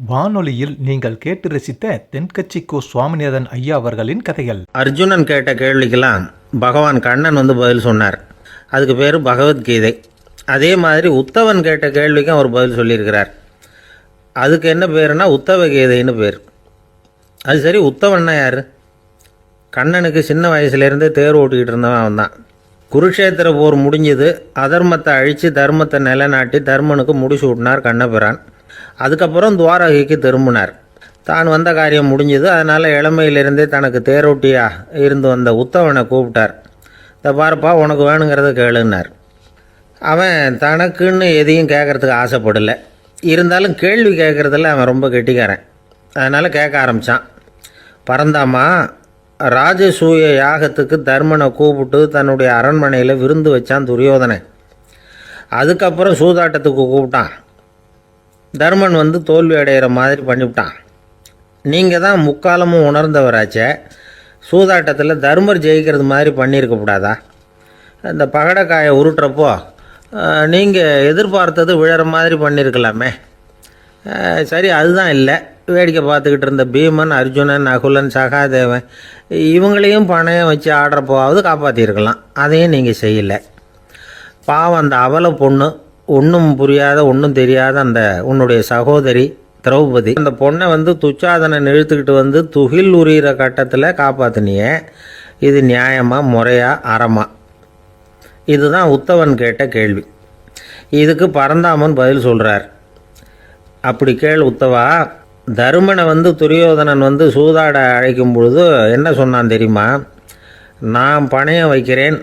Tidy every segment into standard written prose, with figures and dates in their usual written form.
வானொலியில் நீங்கள் கேட்டு ரசித்த தென்கட்சி கோ சுவாமிநாதன் ஐயா அவர்களின் கதைகள். அர்ஜுனன் கேட்ட கேள்விக்கெல்லாம் பகவான் கண்ணன் பதில் சொன்னார். அதுக்கு பேர் பகவத்கீதை. அதே மாதிரி உத்தவன் கேட்ட கேள்விக்கும் அவர் பதில் சொல்லியிருக்கிறார். அதுக்கு என்ன பேருனா உத்தவ கீதைன்னு பேர். அது சரி, உத்தவன்னா யார்? கண்ணனுக்கு சின்ன வயசுலேருந்தே தேர் ஓட்டிக்கிட்டு இருந்தவன் அவன் தான். குருஷேத்திர போர் முடிஞ்சது. அதர்மத்தை அழித்து தர்மத்தை நிலைநாட்டி தர்மனுக்கு முடிச்சு விட்டினார் கண்ணபிரான். அதுக்கப்புறம் துவாரகைக்கு திரும்பினார். தான் வந்த காரியம் முடிஞ்சது. அதனால் இளமையிலிருந்தே தனக்கு தேரோட்டியாக இருந்து வந்த உத்தவனை கூப்பிட்டார். இந்த பாருப்பா, உனக்கு வேணுங்கிறத கேளுன்னார். அவன் தனக்குன்னு எதையும் கேட்குறதுக்கு ஆசைப்படலை. இருந்தாலும் கேள்வி கேட்குறதில் அவன் ரொம்ப கெட்டிக்காரன். அதனால் கேட்க ஆரம்பித்தான். பரந்தாமா, ராஜசூய யாகத்துக்கு தர்மனை கூப்பிட்டு தன்னுடைய அரண்மனையில் விருந்து வச்சான் துரியோதனை. அதுக்கப்புறம் சூதாட்டத்துக்கு கூப்பிட்டான். தர்மன் தோல்வி அடைகிற மாதிரி பண்ணிவிட்டான். நீங்கள் தான் முக்காலமும் உணர்ந்தவராச்சே, சூதாட்டத்தில் தர்மர் ஜெயிக்கிறது மாதிரி பண்ணியிருக்கக்கூடாதா? இந்த பகடக்காயை உருட்டுறப்போ நீங்கள் எதிர்பார்த்தது விழற மாதிரி பண்ணியிருக்கலாமே. சரி, அதுதான் இல்லை. வேடிக்கை பார்த்துக்கிட்டு இருந்த பீமன், அர்ஜுனன், நகுலன், சகாதேவன் இவங்களையும் பணையம் வச்சு ஆடுறப்போவாவது காப்பாற்றிருக்கலாம். அதையும் நீங்கள் செய்யலை. பாவம், அந்த அவல பொண்ணு, ஒன்றும் புரியாத ஒன்றும் தெரியாத அந்த உன்னுடைய சகோதரி திரௌபதி, அந்த பொண்ணை துச்சாதனை இழுத்துக்கிட்டு துகில் உரிகிற கட்டத்தில் காப்பாற்றினியே. இது நியாயமா, முறையா, அறமா? இதுதான் உத்தவன் கேட்ட கேள்வி. இதுக்கு பரந்தாமன் பதில் சொல்கிறார். அப்படி கேள் உத்தவா. தருமனை துரியோதனன் சூதாட அழைக்கும் பொழுது என்ன சொன்னான் தெரியுமா? நான் பணையம் வைக்கிறேன்,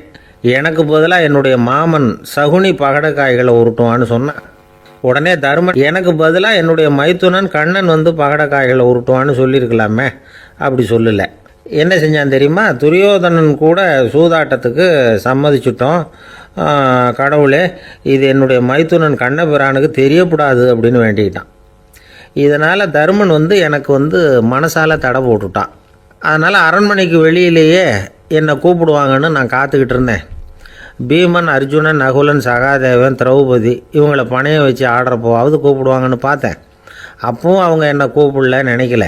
எனக்கு பதிலாக என்னுடைய மாமன் சகுனி பகடக்காய்களை உருட்டுவான்னு சொன்னான். உடனே தர்மன், எனக்கு பதிலாக என்னுடைய மைத்துனன் கண்ணன் பகடக்காய்களை உருட்டுவான்னு சொல்லியிருக்கலாமே. அப்படி சொல்லலை. என்ன செஞ்சான் தெரியுமா? துரியோதனன் கூட சூதாட்டத்துக்கு சம்மதிச்சிட்டோம், கடவுளே இது என்னுடைய மைத்துனன் கண்ணபிரானுக்கு தெரியக்கூடாது அப்படின்னு வேண்டிக்கிட்டான். இதனால் தர்மன் எனக்கு மனசால் தடை போட்டுட்டான். அதனால் அரண்மனைக்கு வெளியிலேயே என்னை கூப்பிடுவாங்கன்னு நான் காத்துக்கிட்டு இருந்தேன். பீமன், அர்ஜுனன், நகுலன், சகாதேவன், திரௌபதி இவங்களை பணையம் வச்சு ஆடுறப்போவாவது கூப்பிடுவாங்கன்னு பார்த்தேன். அப்பவும் அவங்க என்னை கூப்பிடல, நினைக்கல.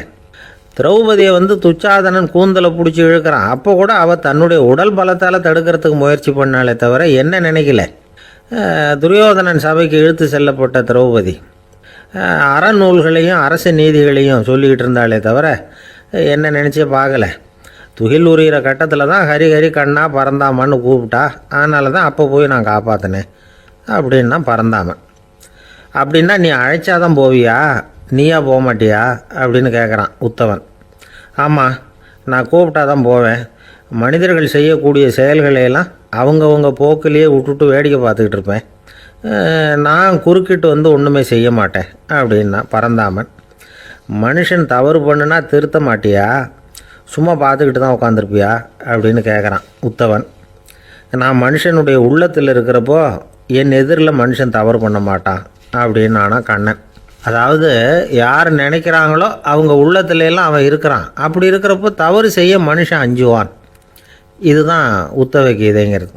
திரௌபதியை துச்சாதனன் கூந்தலை பிடிச்சி இழுக்கிறான். அப்போ கூட அவள் தன்னுடைய உடல் பலத்தால் தடுக்கிறதுக்கு முயற்சி பண்ணாலே தவிர என்ன நினைக்கல. துரியோதனன் சபைக்கு இழுத்து செல்லப்பட்ட திரௌபதி அறநூல்களையும் அரச நீதிகளையும் சொல்லிக்கிட்டு இருந்தாலே தவிர என்ன நினச்சே பார்க்கலை. துகில் உரிகிற கட்டத்தில் தான் ஹரி ஹரி கண்ணா பரந்தாமன்னு கூப்பிட்டா. அதனால தான் அப்போ போய் நான் காப்பாற்றினேன் அப்படின்னா பரந்தாமன். அப்படின்னா நீ அழைச்சாதான் போவியா, நீயா போக மாட்டியா அப்படின்னு கேட்குறான் உத்தவன். ஆமாம், நான் கூப்பிட்டா தான் போவேன். மனிதர்கள் செய்யக்கூடிய செயல்களையெல்லாம் அவங்கவுங்க போக்கிலேயே விட்டுட்டு வேடிக்கை பார்த்துக்கிட்டு இருப்பேன். நான் குறுக்கிட்டு ஒன்றுமே செய்ய மாட்டேன் அப்படின்னா பரந்தாமன். மனுஷன் தவறு பண்ணுனா திருத்த மாட்டியா, சும்மா பார்த்துக்கிட்டு தான் உட்காந்துருப்பியா அப்படின்னு கேட்குறான் உத்தவன். நான் மனுஷனுடைய உள்ளத்தில் இருக்கிறப்போ என் எதிரில் மனுஷன் தவறு பண்ண மாட்டான் அப்படின்னு ஆனா கண்ணன். அதாவது யார் நினைக்கிறாங்களோ அவங்க உள்ளத்துலலாம் அவன் இருக்கிறான். அப்படி இருக்கிறப்போ தவறு செய்ய மனுஷன் அஞ்சுவான். இதுதான் உத்தவ கீதைங்கிறது.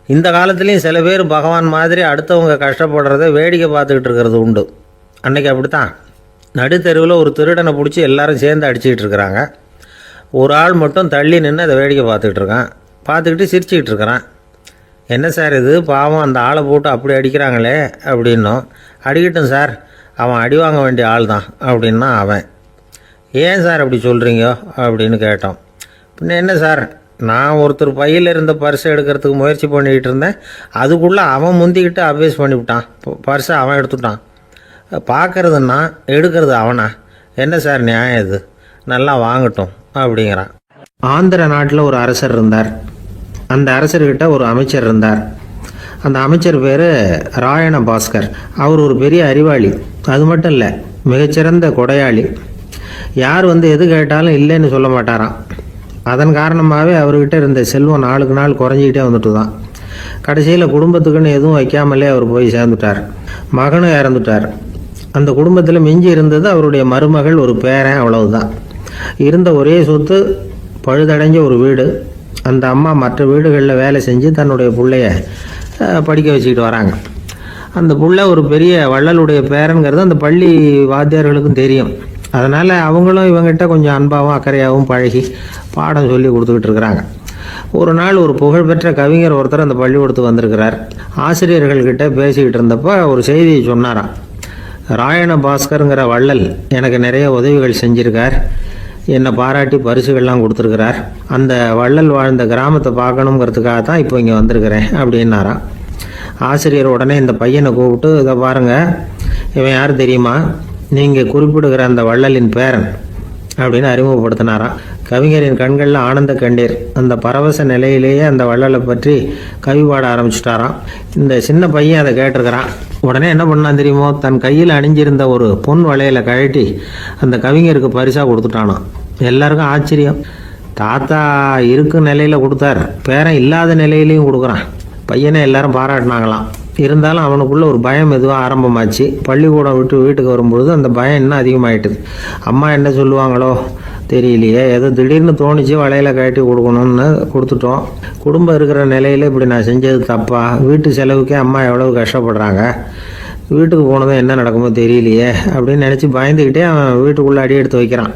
இந்த காலத்துலேயும் சில பேர் பகவான் மாதிரி அடுத்தவங்க கஷ்டப்படுறத வேடிக்கை பார்த்துக்கிட்டு இருக்கிறது உண்டு. அன்றைக்கி அப்படித்தான். நடுத்தெருவில் ஒரு திருடனை பிடிச்சி எல்லாரும் சேர்ந்து அடிச்சுக்கிட்டு இருக்கிறாங்க. ஒரு ஆள் மட்டும் தள்ளி நின்று அதை வேடிக்கை பார்த்துக்கிட்டு இருக்கான். பார்த்துக்கிட்டு சிரிச்சுக்கிட்டு இருக்கிறான். என்ன சார் இது, பாவம் அந்த ஆளை போட்டு அப்படி அடிக்கிறாங்களே அப்படின்னும். அடிக்கட்டும் சார், அவன் அடி வாங்க வேண்டிய ஆள் தான் அப்படின்னா அவன். ஏன் சார் அப்படி சொல்கிறீங்க அப்படின்னு கேட்டோம். பின்ன என்ன சார், நான் ஒருத்தர் பையில் இருந்த பர்ஸை எடுக்கிறதுக்கு முயற்சி பண்ணிக்கிட்டு இருந்தேன். அதுக்குள்ளே அவன் முந்திக்கிட்டு அப்வேஸ் பண்ணிவிட்டான். பர்ஸை அவன் எடுத்துட்டான். பார்க்கறதுன்னா எடுக்கிறது அவனா? என்ன சார் நியாயம் இது? நல்லா வாங்கட்டும் அப்படிங்கிறான். ஆந்திர நாட்டில் ஒரு அரசர் இருந்தார். அந்த அரசர்கிட்ட ஒரு அமைச்சர் இருந்தார். அந்த அமைச்சர் பேர் ராயண பாஸ்கர். அவர் ஒரு பெரிய அறிவாளி. அது மட்டும் இல்லை, மிகச்சிறந்த கொடையாளி. யார் எது கேட்டாலும் இல்லைன்னு சொல்ல மாட்டாராம். அதன் காரணமாகவே அவர்கிட்ட இருந்த செல்வம் நாளுக்கு நாள் குறைஞ்சிக்கிட்டே வந்துட்டு தான். கடைசியில் குடும்பத்துக்குன்னு எதுவும் வைக்காமலே அவர் போய் சேர்ந்துட்டார். மகனும் இறந்துட்டார். அந்த குடும்பத்தில் மிஞ்சி இருந்தது அவருடைய மருமகள், ஒரு பேரன், அவ்வளவுதான். இருந்த ஒரே சொத்து பழுதடைஞ்ச ஒரு வீடு. அந்த அம்மா மற்ற வீடுகளில் வேலை செஞ்சு தன்னுடைய பிள்ளைய படிக்க வச்சுக்கிட்டு வராங்க. அந்த புள்ள ஒரு பெரிய வள்ளலுடைய பேரங்கிறது அந்த பள்ளி வாத்தியார்களுக்கும் தெரியும். அதனால் அவங்களும் இவங்ககிட்ட கொஞ்சம் அன்பாகவும் அக்கறையாகவும் பழகி பாடம் சொல்லி கொடுத்துக்கிட்டு இருக்கிறாங்க. ஒரு நாள் ஒரு புகழ்பெற்ற கவிஞர் ஒருத்தர் அந்த பள்ளிக்கூடத்துக்கு வந்திருக்கிறார். ஆசிரியர்கள்கிட்ட பேசிக்கிட்டு இருந்தப்போ ஒரு செய்தியை சொன்னாராம். ராயண பாஸ்கருங்கிற வள்ளல் எனக்கு நிறைய உதவிகள் செஞ்சிருக்கார், என்னை பாராட்டி பரிசுகள்லாம் கொடுத்துருக்கிறார். அந்த வள்ளல் வாழ்ந்த கிராமத்தை பார்க்கணுங்கிறதுக்காக தான் இப்போ இங்கே வந்திருக்கிறேன் அப்படின்னாராம். ஆசிரியர் உடனே இந்த பையனை கூப்பிட்டு, இதை பாருங்கள், இவன் யார் தெரியுமா, நீங்கள் குறிப்பிடுகிற அந்த வள்ளலின் பேரன் அப்படின்னு அறிமுகப்படுத்தினாராம். கவிஞரின் கண்களில் ஆனந்த கண்ணீர். அந்த பரவச நிலையிலேயே அந்த வள்ளலை பற்றி கவி பாட ஆரம்பிச்சிட்டாராம். இந்த சின்ன பையன் அதை கேட்டிருக்கிறான். உடனே என்ன பண்ணான் தெரியுமோ, தன் கையில் அணிஞ்சிருந்த ஒரு பொன் வளையலை கழட்டி அந்த கவிஞருக்கு பரிசாக கொடுத்துட்டானான். எல்லாருக்கும் ஆச்சரியம். தாத்தா இருக்கும் நிலையில் கொடுத்தார், பேரன் இல்லாத நிலையிலையும் கொடுக்குறான். பையனை எல்லாரும் பாராட்டினாங்களாம். இருந்தாலும் அவனுக்குள்ள ஒரு பயம் எதுவாக ஆரம்பமாச்சு. பள்ளிக்கூடம் விட்டு வீட்டுக்கு வரும்பொழுது அந்த பயம் இன்னும் அதிகமாயிட்டுது. அம்மா என்ன சொல்லுவாங்களோ தெரியலையே, ஏதோ திடீர்னு தோணிச்சு வளையலை கட்டி கொடுக்கணும்னு கொடுத்துட்டோம். குடும்பம் இருக்கிற நிலையில் இப்படி நான் செஞ்சது தப்பா, வீட்டு செலவுக்கே அம்மா எவ்வளவு கஷ்டப்படுறாங்க, வீட்டுக்கு போனதும் என்ன நடக்குமோ தெரியலையே அப்படின்னு நினச்சி பயந்துக்கிட்டே அவன் வீட்டுக்குள்ளே அடி எடுத்து வைக்கிறான்.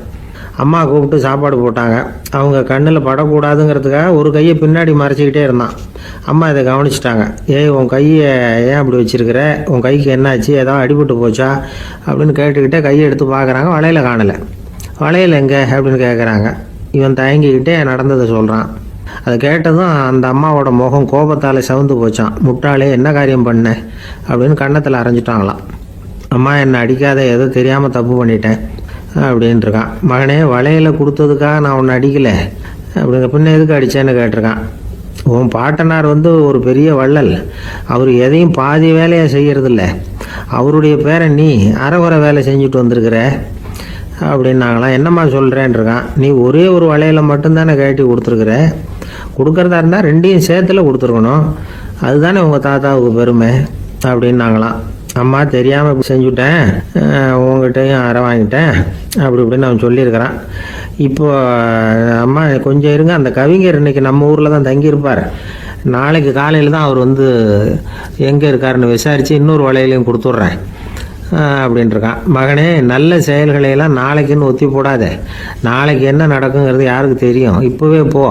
அம்மா கூப்பிட்டு சாப்பாடு போட்டாங்க. அவங்க கண்ணில் படக்கூடாதுங்கிறதுக்காக ஒரு கையை பின்னாடி மறைச்சிக்கிட்டே இருந்தான். அம்மா இதை கவனிச்சிட்டாங்க. உன் கையை ஏன் அப்படி வச்சிருக்கிற, உன் கைக்கு என்னாச்சு, ஏதாவது அடிபட்டு போச்சா அப்படின்னு கேட்டுக்கிட்டே கையை எடுத்து பார்க்குறாங்க. வளையல காணலை. வளையல் எங்கே அப்படின்னு கேட்குறாங்க. இவன் தயங்கிக்கிட்டே நடந்ததை சொல்கிறான். அதை கேட்டதும் அந்த அம்மாவோட முகம் கோபத்தால் சவுந்து போச்சான். முட்டாளே, என்ன காரியம் பண்ண அப்படின்னு கன்னத்தில் அரைஞ்சிட்டாங்களாம். அம்மா என்னை அடிக்காத, ஏதோ தெரியாமல் தப்பு பண்ணிட்டேன் அப்படின்ட்டுருக்கான். மகனே, வளையலை கொடுத்ததுக்காக நான் உன்னை அடிக்கலை அப்படிங்க, பின்ன எதுக்கு அடித்தேன்னு கேட்டிருக்கான். உன் பாட்டனார் ஒரு பெரிய வள்ளல், அவர் எதையும் பாதி வேலையை செய்கிறதில்ல, அவருடைய பேரை நீ அரைகுறை வேலை செஞ்சுட்டு வந்திருக்கிற அப்படின்னாங்களாம். என்னம்மா சொல்கிறேன்ருக்கான். நீ ஒரே ஒரு வளையலை மட்டும்தானே கட்டி கொடுத்துருக்குற, கொடுக்குறதா இருந்தால் ரெண்டையும் சேர்த்துல கொடுத்துருக்கணும், அதுதானே உங்கள் தாத்தாவுக்கு பெருமை அப்படின்னாங்களாம். அம்மா தெரியாமல் இப்படி செஞ்சுட்டேன், உங்கள்கிட்டையும் அரை வாங்கிட்டேன் அப்படி இப்படின்னு அவன் சொல்லியிருக்கிறான். இப்போ அம்மா கொஞ்சம் இருங்க, அந்த கவிஞர் இன்னைக்கு நம்ம ஊரில் தான் தங்கியிருப்பார், நாளைக்கு காலையில் தான் அவர் எங்கே இருக்காருன்னு விசாரித்து இன்னொரு வளையலையும் கொடுத்துட்றேன் அப்படின்ட்டுருக்கான். மகனே, நல்ல செயல்களையெல்லாம் நாளைக்குன்னு ஒத்தி போடாத, நாளைக்கு என்ன நடக்குங்கிறது யாருக்கு தெரியும், இப்போவே போ,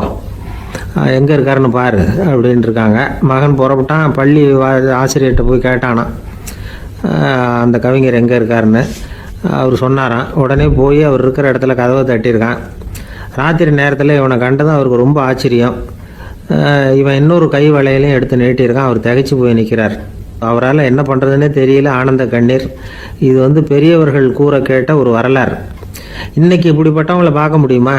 எங்கே இருக்காருன்னு பாரு அப்படின்ட்டுருக்காங்க. மகன் புறப்பட்டான். பள்ளி ஆசிரியர்கிட்ட போய் கேட்டானா அந்த கவிஞர் எங்கே இருக்காருன்னு. அவர் சொன்னாராம். உடனே போய் அவர் இருக்கிற இடத்துல கதவை தட்டியிருக்கான். ராத்திரி நேரத்தில் இவனை கண்டதும் அவருக்கு ரொம்ப ஆச்சரியம். இவன் இன்னொரு கை வளையலையும் எடுத்து நீட்டியிருக்கான். அவர் திகைச்சு போய் நிற்கிறார். அவரால் என்ன பண்ணுறதுன்னே தெரியல. ஆனந்த கண்ணீர். இது பெரியவர்கள் கூற கேட்ட ஒரு வரலாறு. இன்றைக்கி இப்படிப்பட்டவங்களை பார்க்க முடியுமா?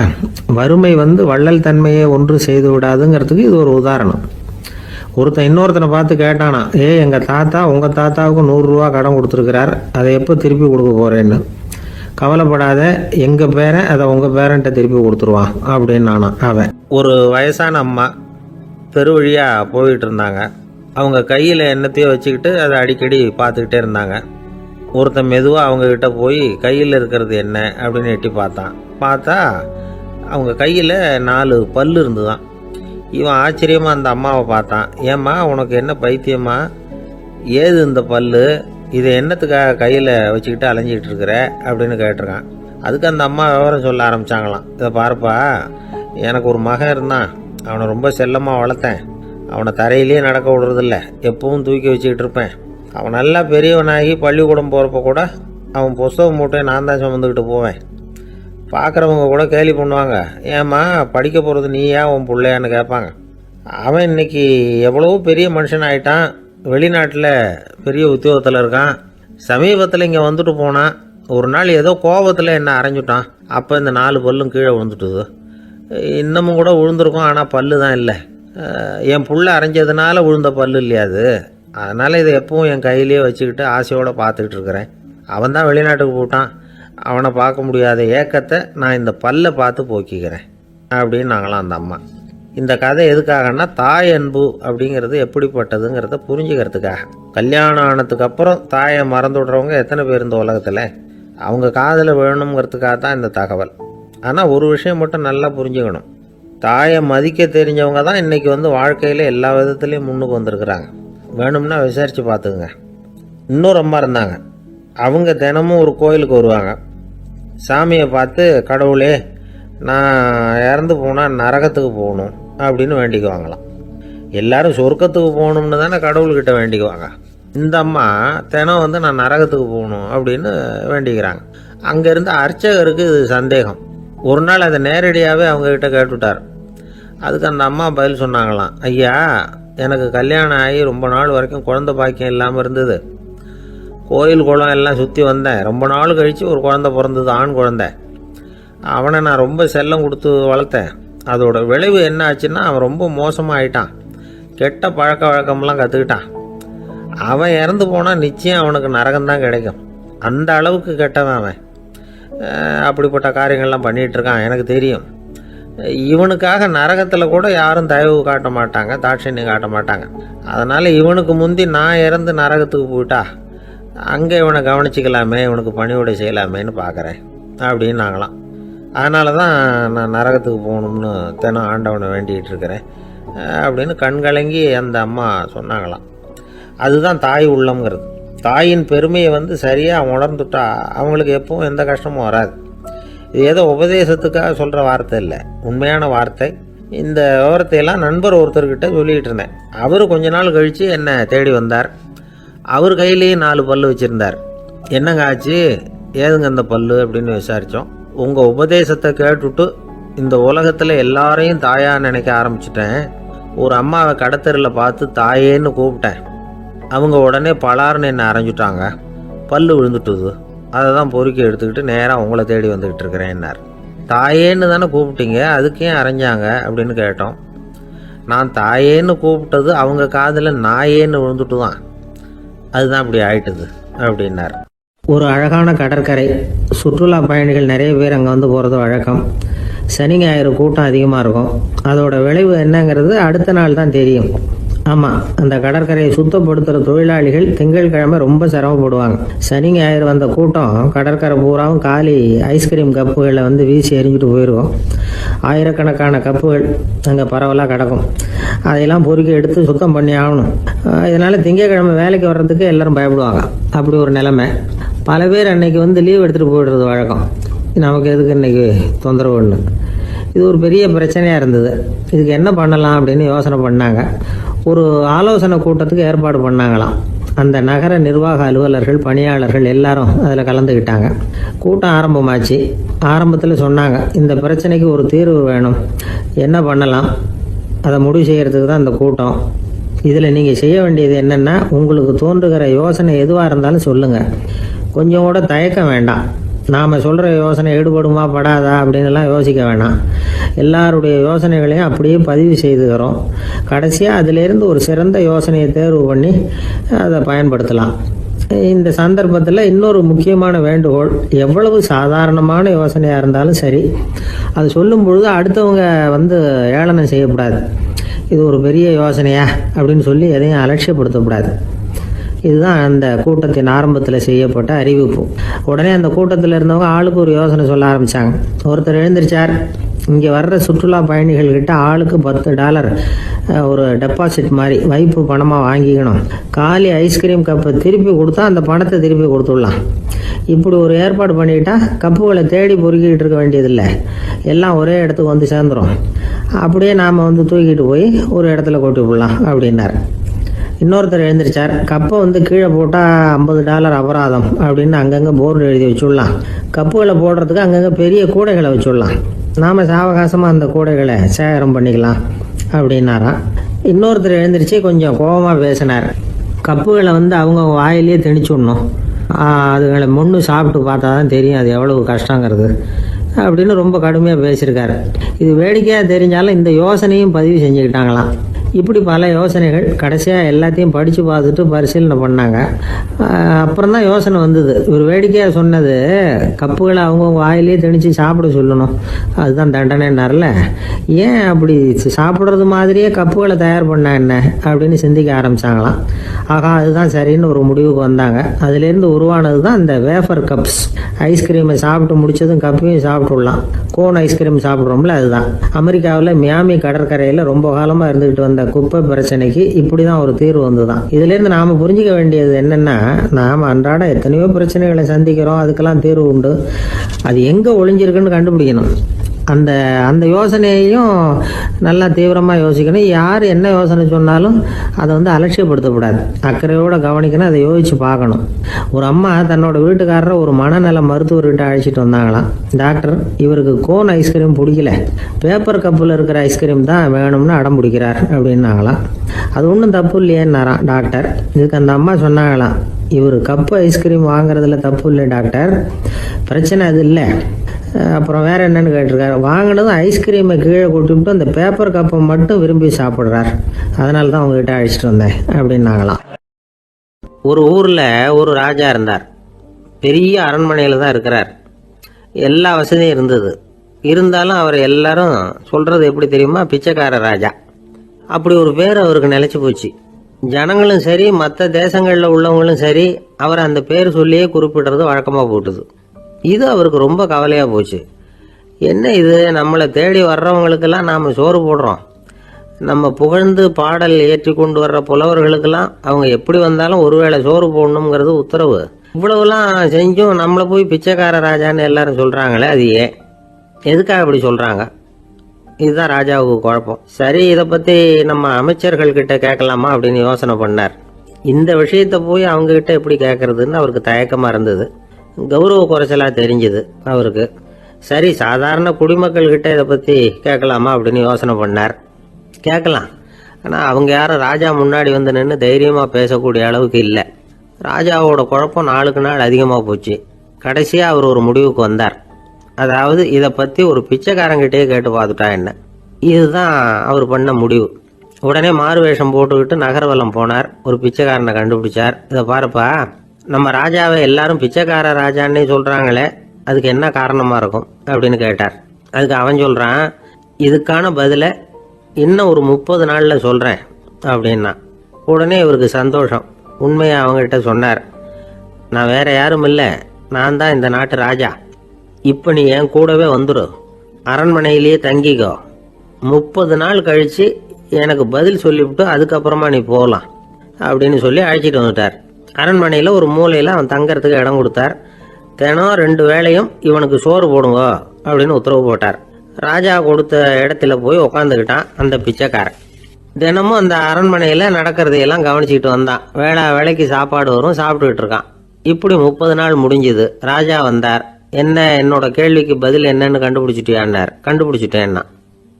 வறுமை வள்ளல் தன்மையை ஒன்று செய்து விடாதுங்கிறதுக்கு இது ஒரு உதாரணம். ஒருத்தன் இன்னொருத்தனை பார்த்து கேட்டானா, எங்கள் தாத்தா உங்கள் தாத்தாவுக்கு 100 ரூபா கடன் கொடுத்துருக்கிறார், அதை எப்போ திருப்பி கொடுக்க போகிறேன்னு. கவலைப்படாத, எங்கள் பேரன் அதை உங்கள் பேரன்ட்ட திருப்பி கொடுத்துருவான் அப்படின்னு நானா அவன். ஒரு வயசான அம்மா தெரு வழியாக போயிட்டு இருந்தாங்க. அவங்க கையில் என்னத்தையோ வச்சுக்கிட்டு அதை அடிக்கடி பார்த்துக்கிட்டே இருந்தாங்க. ஒருத்தன் மெதுவாக அவங்கக்கிட்ட போய் கையில் இருக்கிறது என்ன அப்படின்னு எட்டி பார்த்தா அவங்க கையில் 4 பல் இருந்துதான். இவன் ஆச்சரியமாக அந்த அம்மாவை பார்த்தான். ஏம்மா, உனக்கு என்ன பைத்தியமா, ஏது இந்த பல்லு, இதை என்னத்துக்காக கையில் வச்சுக்கிட்டு அலைஞ்சிக்கிட்டு இருக்கிற அப்படின்னு கேட்டிருக்கான். அதுக்கு அந்த அம்மா விவரம் சொல்ல ஆரம்பித்தாங்களாம். இதை பாருப்பா, எனக்கு ஒரு மகன் இருந்தான், அவனை ரொம்ப செல்லமாக வளர்த்தேன், அவனை தரையிலேயே நடக்க விடுறதில்ல, எப்பவும் தூக்கி வச்சுக்கிட்டு இருப்பேன். அவன் நல்லா பெரியவனாகி பள்ளிக்கூடம் போகிறப்ப கூட அவன் புஸ்தகம் மூட்டையை நான் தான் சுமந்துக்கிட்டு போவேன். பார்க்குறவங்க கூட கேலி பண்ணுவாங்க, ஏம்மா படிக்க போகிறது நீயா உன் பிள்ளையான்னு கேட்பாங்க. அவன் இன்னைக்கு எவ்வளவோ பெரிய மனுஷன் ஆகிட்டான், வெளிநாட்டில் பெரிய உத்தியோகத்தில் இருக்கான். சமீபத்தில் இங்கே வந்துட்டு போனான். ஒரு நாள் ஏதோ கோபத்தில் என்ன அரைஞ்சுட்டான். அப்போ இந்த 4 பல்லும் கீழே விழுந்துட்டுது. இன்னமும் கூட விழுந்திருக்கும், ஆனால் பல்லு தான் இல்லை. என் புள்ள அரைஞ்சதுனால விழுந்த பல்லு இல்லையா அது, அதனால் இதை எப்பவும் என் கையிலேயே வச்சுக்கிட்டு ஆசையோடு பார்த்துக்கிட்டு இருக்கிறேன். அவன் தான் வெளிநாட்டுக்கு போட்டான், அவனை பார்க்க முடியாத ஏக்கத்தை நான் இந்த பல்லை பார்த்து போக்கிக்கிறேன் அப்படின்னு நாங்களாம் அந்த அம்மா. இந்த கதை எதுக்காகன்னா, தாய் அன்பு அப்படிங்கிறது எப்படிப்பட்டதுங்கிறத புரிஞ்சுக்கிறதுக்காக. கல்யாணம் ஆனதுக்கு அப்புறம் தாயை மறந்து விடுறவங்க எத்தனை பேர் இந்த உலகத்தில், அவங்க காதில் வேணுங்கிறதுக்காக தான் இந்த தகவல். ஆனால் ஒரு விஷயம் மட்டும் நல்லா புரிஞ்சுக்கணும், தாயை மதிக்க தெரிஞ்சவங்க தான் இன்றைக்கி வாழ்க்கையில் எல்லா விதத்துலேயும் முன்னுக்கு வந்திருக்கிறாங்க. வேணும்னா விசாரித்து பார்த்துக்குங்க. இன்னொரு அம்மா இருந்தாங்க. அவங்க தினமும் ஒரு கோயிலுக்கு வருவாங்க. சாமியை பார்த்து, கடவுளே நான் இறந்து போனால் நரகத்துக்கு போகணும் அப்படின்னு வேண்டிக்குவாங்களாம். எல்லாரும் சொர்க்கத்துக்கு போகணும்னு தானே கடவுள்கிட்ட வேண்டிக்குவாங்க. இந்த அம்மா தினம் வந்து நான் நரகத்துக்கு போகணும் அப்படின்னு வேண்டிக்கிறாங்க. அங்கேருந்து அர்ச்சகருக்கு இது சந்தேகம். ஒரு நாள் அதை நேரடியாகவே அவங்கக்கிட்ட கேட்டுவிட்டார். அதுக்கு அந்த அம்மா பதில் சொன்னாங்களாம், ஐயா எனக்கு கல்யாணம் ஆகி ரொம்ப நாள் வரைக்கும் குழந்தை பாக்கியம் இல்லாமல் இருந்தது. கோயில் குளம் எல்லாம் சுற்றி வந்தேன். ரொம்ப நாள் கழித்து ஒரு குழந்தை பிறந்தது, ஆண் குழந்தை. அவனை நான் ரொம்ப செல்லம் கொடுத்து வளர்த்தேன். அதோட விளைவு என்ன ஆச்சுன்னா அவன் ரொம்ப மோசமாக ஆயிட்டான். கெட்ட பழக்க வழக்கம்லாம் கற்றுக்கிட்டான். அவன் இறந்து போனால் நிச்சயம் அவனுக்கு நரகம்தான் கிடைக்கும். அந்த அளவுக்கு கெட்டவன் அவன். அப்படிப்பட்ட காரியங்கள்லாம் பண்ணிகிட்ருக்கான், எனக்கு தெரியும். இவனுக்காக நரகத்தில் கூட யாரும் தயவு காட்ட மாட்டாங்க, தாட்சண்யம் காட்ட மாட்டாங்க. அதனால் இவனுக்கு முந்தி நான் இறந்து நரகத்துக்கு போயிட்டா அங்கே இவனை கவனிச்சிக்கலாமே, இவனுக்கு பணிவிடை செய்யலாமேன்னு பார்க்குறேன் அப்படின்னு நாங்களாம். அதனால தான் நான் நரகத்துக்கு போகணும்னு தினம் ஆண்டவனை வேண்டிகிட்டு இருக்கிறேன் அப்படின்னு கண்கலங்கி அந்த அம்மா சொன்னாங்களாம். அதுதான் தாய் உள்ளம்ங்கிறது. தாயின் பெருமையை வந்து சரியாக உணர்ந்துட்டா அவங்களுக்கு எப்பவும் எந்த கஷ்டமும் வராது. இது ஏதோ உபதேசத்துக்காக சொல்கிற வார்த்தை இல்லை, உண்மையான வார்த்தை. இந்த விவரத்தையெல்லாம் நண்பர் ஒருத்தர்கிட்ட சொல்லிக்கிட்டு இருந்தேன். அவர் கொஞ்ச நாள் கழித்து என்னை தேடி வந்தார். அவர் கையிலேயே 4 பல்லு வச்சுருந்தார். என்னங்க ஆச்சு, ஏதுங்க அந்த பல்லு அப்படின்னு விசாரித்தோம். உங்கள் உபதேசத்தை கேட்டுவிட்டு இந்த உலகத்தில் எல்லாரையும் தாயாக நினைக்க ஆரம்பிச்சிட்டேன். ஒரு அம்மாவை கடத்தரில் பார்த்து தாயேன்னு கூப்பிட்டேன். அவங்க உடனே பலார்னு என்னை அரைஞ்சிட்டாங்க. பல்லு விழுந்துட்டுது. அதை தான் பொறுக்கி எடுத்துக்கிட்டு நேராக உங்களை தேடி வந்துக்கிட்டு இருக்கிறேன்னார். தாயேன்னு தானே கூப்பிட்டீங்க, அதுக்கு ஏன் அரைஞ்சாங்க அப்படின்னு கேட்டோம். நான் தாயேன்னு கூப்பிட்டது அவங்க காதில் நாயேன்னு விழுந்துட்டு தான், அதுதான் அப்படி ஆயிட்டுது அப்படின்னார். ஒரு அழகான கடற்கரை. சுற்றுலா பயணிகள் நிறைய பேர் அங்கே வந்து போகிறது வழக்கம். சனி ஞாயிறு கூட்டம் அதிகமாக இருக்கும். அதோட விளைவு என்னங்கிறது அடுத்த நாள் தான் தெரியும். ஆமாம், அந்த கடற்கரையை சுத்தப்படுத்துகிற தொழிலாளிகள் திங்கட்கிழமை ரொம்ப சிரமப்படுவாங்க. சனி ஞாயிறு வந்த கூட்டம் கடற்கரை பூராவும் காலி ஐஸ்கிரீம் கப்புகளை வந்து வீசி எறிஞ்சிட்டு போயிருக்கும். ஆயிரக்கணக்கான கப்புகள் அங்கே பரவலாக கிடக்கும். அதையெல்லாம் பொறுக்கி எடுத்து சுத்தம் பண்ணி ஆகணும். இதனால் திங்கட்கிழமை வேலைக்கு வர்றதுக்கு எல்லோரும் பயப்படுவாங்க. அப்படி ஒரு நிலைமை. பல பேர் அன்னைக்கு வந்து லீவ் எடுத்துகிட்டு போயிடுறது வழக்கம். நமக்கு எதுக்கு இன்றைக்கி தொந்தரவுன்னு. இது ஒரு பெரிய பிரச்சனையாக இருந்தது. இதுக்கு என்ன பண்ணலாம் அப்படின்னு யோசனை பண்ணாங்க. ஒரு ஆலோசனை கூட்டத்துக்கு ஏற்பாடு பண்ணாங்களாம். அந்த நகர நிர்வாக அலுவலர்கள், பணியாளர்கள் எல்லாரும் அதில் கலந்துக்கிட்டாங்க. கூட்டம் ஆரம்பமாச்சு. ஆரம்பத்தில் சொன்னாங்க, இந்த பிரச்சனைக்கு ஒரு தீர்வு வேணும், என்ன பண்ணலாம், அதை முடிவு செய்கிறதுக்கு தான் இந்த கூட்டம். இதில் நீங்கள் செய்ய வேண்டியது என்னென்னா, உங்களுக்கு தோன்றுகிற யோசனை எதுவாக இருந்தாலும் சொல்லுங்கள். கொஞ்சம் கூட தயக்கம் வேண்டாம். நாம் சொல்கிற யோசனை ஈடுபடுமா படாதா அப்படின்லாம் யோசிக்க வேணாம். எல்லாருடைய யோசனைகளையும் அப்படியே பதிவு செய்துக்கிறோம். கடைசியாக அதிலேருந்து ஒரு சிறந்த யோசனையை தேர்வு பண்ணி அதை பயன்படுத்தலாம். இந்த சந்தர்ப்பத்தில் இன்னொரு முக்கியமான வேண்டுகோள், எவ்வளவு சாதாரணமான யோசனையாக இருந்தாலும் சரி, அது சொல்லும் பொழுது அடுத்தவங்க வந்து ஏளனம் செய்யக்கூடாது. இது ஒரு பெரிய யோசனையா அப்படின்னு சொல்லி எதையும் அலட்சியப்படுத்தக்கூடாது. இதுதான் அந்த கூட்டத்தின் ஆரம்பத்தில் செய்யப்பட்ட அறிவிப்பு. உடனே அந்த கூட்டத்தில் இருந்தவங்க ஆளுக்கு ஒரு யோசனை சொல்ல ஆரம்பித்தாங்க. ஒருத்தர் எழுந்திருச்சார், இங்கே வர்ற சுற்றுலா பயணிகள்கிட்ட ஆளுக்கு $10 ஒரு டெபாசிட் மாதிரி வைப்பு பணமாக வாங்கிக்கணும். காலி ஐஸ்கிரீம் கப்பை திருப்பி கொடுத்தா அந்த பணத்தை திருப்பி கொடுத்துடலாம். இப்படி ஒரு ஏற்பாடு பண்ணிக்கிட்டா கப்புகளை தேடி பொறுக்கிட்டு இருக்க வேண்டியதில்லை, எல்லாம் ஒரே இடத்துக்கு வந்து சேர்ந்துடும். அப்படியே நாம் வந்து தூக்கிட்டு போய் ஒரு இடத்துல கொட்டி விடலாம் அப்படின்னார். இன்னொருத்தர் எழுந்திரிச்சார், கப்பை வந்து கீழே போட்டால் $50 அபராதம் அப்படின்னு அங்கங்கே போர்டு எழுதி வச்சுடலாம். கப்புகளை போடுறதுக்கு அங்கங்கே பெரிய கூடைகளை வச்சுடலாம். நாம் சாவகாசமாக அந்த கூடைகளை சேகரம் பண்ணிக்கலாம் அப்படின்னாராம். இன்னொருத்தர் எழுந்திரிச்சு கொஞ்சம் கோபமாக பேசினார். கப்புகளை வந்து அவங்க வாயிலேயே திணிச்சு விடணும், அதுங்களை முன்னு சாப்பிட்டு பார்த்தா தான் தெரியும் அது எவ்வளவு கஷ்டங்கிறது அப்படின்னு ரொம்ப கடுமையாக பேசியிருக்காரு. இது வேடிக்கையாக தெரிஞ்சாலும் இந்த யோசனையும் பதிவு செஞ்சுக்கிட்டாங்களாம். இப்படி பல யோசனைகள். கடைசியாக எல்லாத்தையும் படித்து பார்த்துட்டு பரிசீலனை பண்ணாங்க. அப்புறம் தான் யோசனை வந்தது. ஒரு வேடிக்கையாக சொன்னது, கப்புகளை அவங்கவுங்க வாயிலே திணிச்சு சாப்பிட சொல்லணும், அதுதான் தண்டனைன்னார்ல. ஏன் அப்படி சாப்பிட்றது மாதிரியே கப்புகளை தயார் பண்ண என்ன அப்படின்னு சிந்திக்க ஆரம்பித்தாங்களாம். ஆகா, அதுதான் சரின்னு ஒரு முடிவுக்கு வந்தாங்க. அதுலேருந்து உருவானது தான் இந்த வேஃபர் கப்ஸ். ஐஸ்கிரீமை சாப்பிட்டு முடித்ததும் கப்பையும் சாப்பிட்டுடலாம். கோன் ஐஸ்கிரீம் சாப்பிட்றோம்ல, அதுதான். அமெரிக்காவில் மியாமி கடற்கரையில் ரொம்ப காலமாக இருந்துகிட்டு வந்த குப்பை பிரச்சனைக்கு இப்படி தான் ஒரு தீர்வு வந்துதான். இதுலேருந்து நாம் புரிஞ்சிக்க வேண்டியது என்னென்னா, நாம் அன்றாட எத்தனையோ பிரச்சனைகளை சந்திக்கிறோம், அதுக்கெல்லாம் தீர்வு உண்டு. அது எங்கே ஒளிஞ்சிருக்குன்னு கண்டுபிடிக்கணும். அந்த அந்த யோசனையையும் நல்லா தீவிரமாக யோசிக்கணும். யார் என்ன யோசனை சொன்னாலும் அதை அலட்சியப்படுத்தக்கூடாது. அக்கறையோடு கவனிக்கணும், அதை யோசித்து பார்க்கணும். ஒரு அம்மா தன்னோட வீட்டுக்காரரை ஒரு மனநல மருத்துவர்கிட்ட அழைச்சிட்டு வந்தாங்களாம். டாக்டர், இவருக்கு கோன் ஐஸ்கிரீம் பிடிக்கல, பேப்பர் கப்பில் இருக்கிற ஐஸ்கிரீம் தான் வேணும்னு அடம் பிடிக்கிறார் அப்படின்னாங்களாம். அது ஒன்றும் தப்பு இல்லையேன்னாராம் டாக்டர். இதுக்கு அந்த அம்மா சொன்னாங்களாம், இவர் கப்பு ஐஸ்கிரீம் வாங்குறதுல தப்பு இல்லை டாக்டர், பிரச்சனை அது இல்லை. அப்புறம் வேற என்னன்னு கேட்டிருக்காரு. வாங்கினதும் ஐஸ்கிரீமை கீழே கொட்டிவிட்டு அந்த பேப்பர் கப்பை மட்டும் விரும்பி சாப்பிட்றார், அதனால தான் உங்ககிட்ட அழைச்சிட்டு வந்தேன் அப்படின்னாங்களாம். ஒரு ஊரில் ஒரு ராஜா இருந்தார். பெரிய அரண்மனையில் தான் இருக்கிறார். எல்லா வசதியும் இருந்தது. இருந்தாலும் அவர் எல்லாரும் சொல்கிறது எப்படி தெரியுமா, பிச்சைக்கார ராஜா. அப்படி ஒரு பேர் அவருக்கு நிலைச்சி போச்சு. ஜனங்களும் சரி, மற்ற தேசங்களில் உள்ளவங்களும் சரி, அவர் அந்த பேர் சொல்லியே குறிப்பிடுறது வழக்கமாக போட்டுது. இது அவருக்கு ரொம்ப கவலையாக போச்சு. என்ன இது, நம்மளை தேடி வர்றவங்களுக்கெல்லாம் நாம் சோறு போடுறோம், நம்ம புகழ்ந்து பாடல் ஏற்றி கொண்டு வர்ற புலவர்களுக்கெல்லாம் அவங்க எப்படி வந்தாலும் ஒருவேளை சோறு போடணுங்கிறது உத்தரவு. இவ்வளவுலாம் செஞ்சும் நம்மளை போய் பிச்சைக்கார ராஜான்னு எல்லாரும் சொல்கிறாங்களே, அது ஏன், எதுக்காக அப்படி சொல்கிறாங்க? இதுதான் ராஜாவுக்கு குழப்பம். சரி, இதை பற்றி நம்ம அமைச்சர்கள்கிட்ட கேட்கலாமா அப்படின்னு யோசனை பண்ணார். இந்த விஷயத்தை போய் அவங்கக்கிட்ட எப்படி கேட்கறதுன்னு அவருக்கு தயக்கமாக இருந்தது. கௌரவ குறைச்சலாக தெரிஞ்சுது அவருக்கு. சரி, சாதாரண குடிமக்கள்கிட்ட இதை பற்றி கேட்கலாமா அப்படின்னு யோசனை பண்ணார். கேட்கலாம், ஆனால் அவங்க யாரும் ராஜா முன்னாடி வந்து நின்று தைரியமாக பேசக்கூடிய அளவுக்கு இல்லை. ராஜாவோட குழப்பம் நாளுக்கு நாள் அதிகமாக போச்சு. கடைசியாக அவர் ஒரு முடிவுக்கு வந்தார். அதாவது இதை பற்றி ஒரு பிச்சைக்காரங்கிட்டே கேட்டு பார்த்துட்டா என்ன. இதுதான் அவர் பண்ண முடிவு. உடனே மாறு வேஷம் போட்டுக்கிட்டு நகர்வலம் போனார். ஒரு பிச்சைக்காரனை கண்டுபிடிச்சார். இதை பாருப்பா, நம்ம ராஜாவை எல்லாரும் பிச்சைக்கார ராஜான்னே சொல்கிறாங்களே, அதுக்கு என்ன காரணமாக இருக்கும் அப்படின்னு கேட்டார். அதுக்கு அவன் சொல்கிறான், இதுக்கான பதிலை இன்னும் ஒரு 30 நாளில் சொல்கிறேன் அப்படின்னா. உடனே இவருக்கு சந்தோஷம். உண்மையை அவங்ககிட்ட சொன்னார். நான் வேற யாரும் இல்லை, நான் தான் இந்த நாட்டு ராஜா. இப்போ நீ என் கூடவே வந்துடு, அரண்மனையிலேயே தங்கிக்கோ. 30 நாள் கழித்து எனக்கு பதில் சொல்லிவிட்டு அதுக்கப்புறமா நீ போகலாம் அப்படின்னு சொல்லி அழைச்சிட்டு வந்துட்டார். அரண்மனையில் ஒரு மூலையில் அவன் தங்கறதுக்கு இடம் கொடுத்தார். தினம் 2 வேளையும் இவனுக்கு சோறு போடுங்க அப்படின்னு உத்தரவு போட்டார். ராஜா கொடுத்த இடத்துல போய் உக்காந்துக்கிட்டான் அந்த பிச்சைக்காரன். தினமும் அந்த அரண்மனையில் நடக்கிறதையெல்லாம் கவனிச்சுக்கிட்டு வந்தான். வேளைக்கு சாப்பாடு வரும், சாப்பிட்டுக்கிட்டு இருக்கான். இப்படி 30 நாள் முடிஞ்சுது. ராஜா வந்தார். என்ன, என்னோட கேள்விக்கு பதில் என்னன்னு கண்டுபிடிச்சிட்டியான்னார். கண்டுபிடிச்சிட்டேன்னா.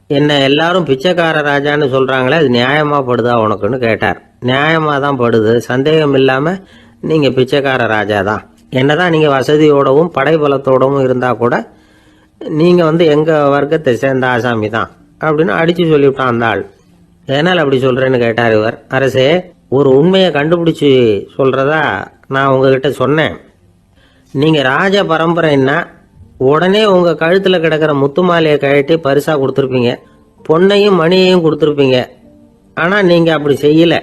என்ன எல்லாரும் பிச்சைக்கார ராஜான்னு சொல்கிறாங்களே, அது நியாயமாக படுதா உனக்குன்னு கேட்டார். நியாயமாக தான் படுது, சந்தேகம் இல்லாமல் நீங்கள் பிச்சைக்கார ராஜா தான். என்னதான் நீங்கள் வசதியோடவும் படைபலத்தோடவும் இருந்தால் கூட நீங்கள் எங்கள் வர்க்கத்தை சேர்ந்த ஆசாமி தான் அப்படின்னு அடித்து சொல்லிவிட்டான் அந்த ஆள். எதனால் அப்படி சொல்கிறேன்னு கேட்டார் இவர். அரசே, ஒரு உண்மையை கண்டுபிடிச்சி சொல்கிறதா நான் உங்ககிட்ட சொன்னேன். நீங்கள் ராஜ பரம்பரைன்னா உடனே உங்கள் கழுத்தில் கிடக்கிற முத்து மாலையை கழட்டி பரிசாக கொடுத்துருப்பீங்க, பொண்ணையும் மணியையும் கொடுத்துருப்பீங்க. ஆனால் நீங்கள் அப்படி செய்யலை.